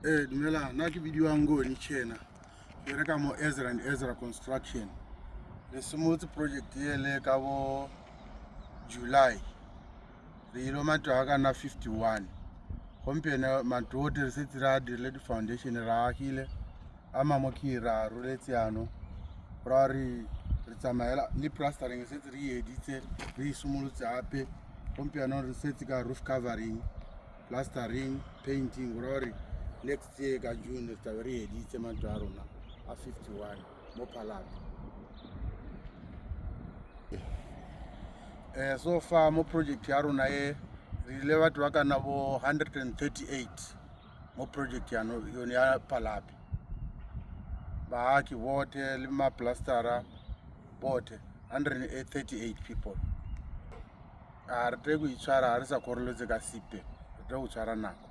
Dumela, nna ke bidiwang Ngoni tjena. Ke reka mo Ezra and Ezra Construction. Le simotse project ele ka bo July. Re ilo matwa ka na 51. Gompieno matoti re setse ra dirile di foundation ra agile. A mamo ke ra roletse ano. Ra re tsamaela le plastering setse re editse re simolotse gape. Gompieno re setse ka roof covering, plastering, painting ra re next year ka June re tla re editse matwa a rona a 51 mo Phalapi. So far mo project ya rona re ile batho ba kana bo 138 mo project ya no yone ya Phalapi. Baaki bote le ma plastera bote 138 people. Re tla go itshwara re sa koroletse ka sipe. Re tla go tshwara nako.